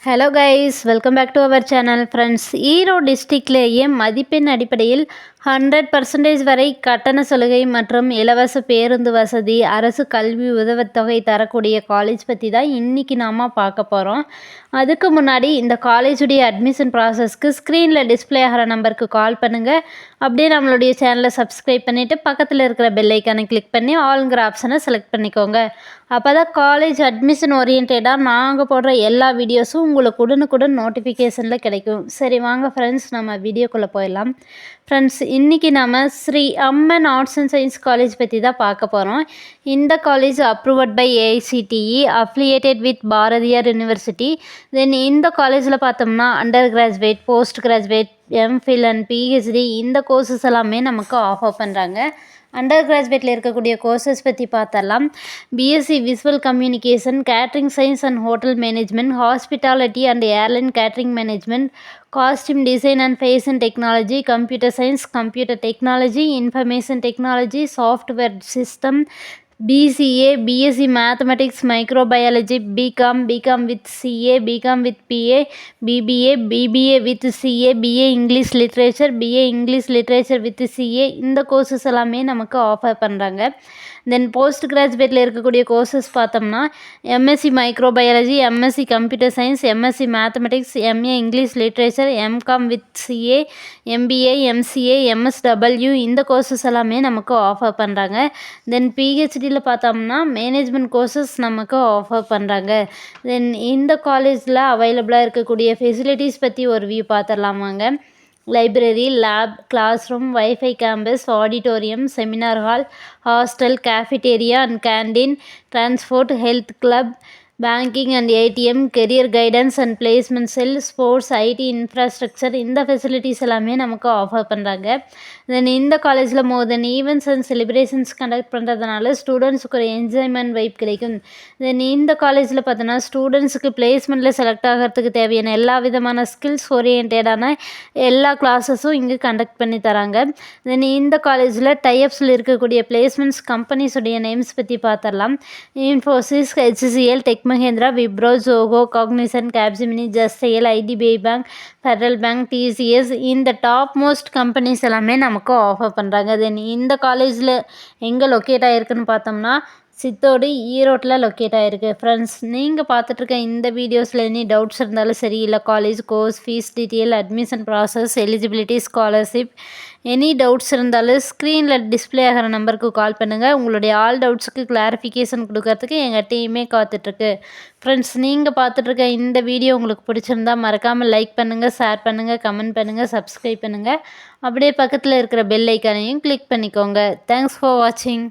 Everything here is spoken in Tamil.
Hello guys, welcome back to our channel. Friends, Erode டிஸ்ட்ரிக்ட்லேயே மதிப்பெண் அடிப்படையில் 100% வரை கட்டண சலுகை மற்றும் இலவச பேருந்து வசதி, அரசு கல்வி உதவித்தொகை தரக்கூடிய காலேஜ் பற்றி தான் இன்றைக்கி நாம் பார்க்க போகிறோம். அதுக்கு முன்னாடி இந்த காலேஜுடைய அட்மிஷன் ப்ராசஸ்க்கு ஸ்க்ரீனில் டிஸ்பிளே ஆகிற நம்பருக்கு கால் பண்ணுங்கள். அப்படியே நம்மளுடைய சேனலை சப்ஸ்கிரைப் பண்ணிவிட்டு பக்கத்தில் இருக்கிற பெல் ஐக்கானை கிளிக் பண்ணி ஆளுங்கிற ஆப்ஷனை செலக்ட் பண்ணிக்கோங்க. அப்போ தான் காலேஜ் அட்மிஷன் ஓரியன்டாக நாங்கள் போடுற எல்லா வீடியோஸும் உங்களுக்கு உடனுக்குடன் நோட்டிஃபிகேஷனில் கிடைக்கும். சரி வாங்க ஃப்ரெண்ட்ஸ், நம்ம வீடியோக்குள்ளே போயிடலாம். ஃப்ரெண்ட்ஸ், இன்றைக்கி நம்ம Shri Amman arts and science college பற்றி தான் பார்க்க போகிறோம். இந்த college approved by AICTE, affiliated with Bharathiar university. Then இந்த காலேஜில் பார்த்தோம்னா under graduate, post graduate, MPhil and PhD இந்த கோர்சஸ் எல்லாமே நமக்கு ஆஃபர் பண்ணுறாங்க. அண்டர் கிராஜுவேட்டில் இருக்கக்கூடிய கோர்சஸ் பற்றி பார்த்தரலாம். BSc visual communication, catering science and hotel management, hospitality and airline catering management, costume design and fashion technology, computer science, computer technology, information technology, software system, BCA, BSc mathematics, microbiology, BCom with CA, BCom with PA, BBA with CA, BA English literature, BA English literature with CA இந்த கோர்சஸ் எல்லாமே நமக்கு ஆஃபர் பண்ணுறாங்க. தென் போஸ்ட் கிராஜுவேட்டில் இருக்கக்கூடிய கோர்சஸ் பார்த்தோம்னா MSc microbiology, MSc computer science, MSc mathematics, MA English literature, MCom with CA, MBA, MCA, MSW இந்த கோர்சஸ் எல்லாமே நமக்கு ஆஃபர் பண்ணுறாங்க. தென் PhDயில் பார்த்தோம்னா மேனேஜ்மெண்ட் கோர்சஸ் நமக்கு ஆஃபர் பண்ணுறாங்க. தென் இந்த காலேஜில் அவைலபிளாக இருக்கக்கூடிய ஃபெசிலிட்டிஸ் பற்றி ஒரு வியூ பார்த்துடலாமாங்க. Library, lab, class room, wifi campus, auditorium, seminar hall, hostel, cafeteria and canteen, transport, health club, banking and ATM, career guidance and placement cell, sports, IT infrastructure இந்த ஃபெசிலிட்டிஸ் எல்லாமே நமக்கு ஆஃபர் பண்ணுறாங்க. தென் இந்த காலேஜில் more then events and celebrations conduct பண்ணுறதுனால ஸ்டூடெண்ட்ஸுக்கு ஒரு என்ஜாய்மெண்ட் வைப் கிடைக்கும். தென் இந்த காலேஜில் பார்த்தோன்னா ஸ்டூடெண்ட்ஸுக்கு பிளேஸ்மெண்ட்டில் செலக்ட் ஆகிறதுக்கு தேவையான எல்லா விதமான ஸ்கில்ஸ் ஓரியன்டான எல்லா கிளாஸஸும் இங்கே கண்டக்ட் பண்ணி தராங்க. தென் இந்த காலேஜில் டைப்ஸில் இருக்கக்கூடிய பிளேஸ்மெண்ட்ஸ் கம்பெனிஸுடைய நேம்ஸ் பற்றி பார்த்துடலாம். Infosys, HCL, Tech Mahindra, Wipro, Zoho, cognizant, Capgemini, ஜஸ்டைல், IDBI பேங்க், ஃபெடரல் பேங்க், TCS இந்த டாப் மோஸ்ட் கம்பெனிஸ் எல்லாமே நமக்கு ஆஃபர் பண்ணுறாங்க. தென் இந்த காலேஜில் எங்கே லொக்கேட் ஆகிருக்குன்னு பார்த்தோம்னா சித்தோடு, ஈரோட்டில் லொக்கேட் ஆகிருக்கு. ஃப்ரெண்ட்ஸ், நீங்கள் பார்த்துட்ருக்க இந்த வீடியோஸில் எனி டவுட்ஸ் இருந்தாலும் சரி, இல்லை college course fees detail, admission process, eligibility, scholarship any doubts இருந்தாலும் ஸ்க்ரீனில் டிஸ்பிளே ஆகிற நம்பருக்கு கால் பண்ணுங்கள். உங்களுடைய ஆல் டவுட்ஸுக்கு கிளாரிஃபிகேஷன் கொடுக்கறதுக்கு எங்கள் டீமே காத்துட்ருக்கு. ஃப்ரெண்ட்ஸ், நீங்கள் பார்த்துட்ருக்க இந்த வீடியோ உங்களுக்கு பிடிச்சிருந்தா மறக்காமல் லைக் பண்ணுங்கள், ஷேர் பண்ணுங்கள், கமெண்ட் பண்ணுங்கள், சப்ஸ்கிரைப் பண்ணுங்கள். அப்படியே பக்கத்தில் இருக்கிற பெல் ஐக்கானையும் கிளிக் பண்ணிக்கோங்க. தேங்க்ஸ் ஃபார் வாட்சிங்.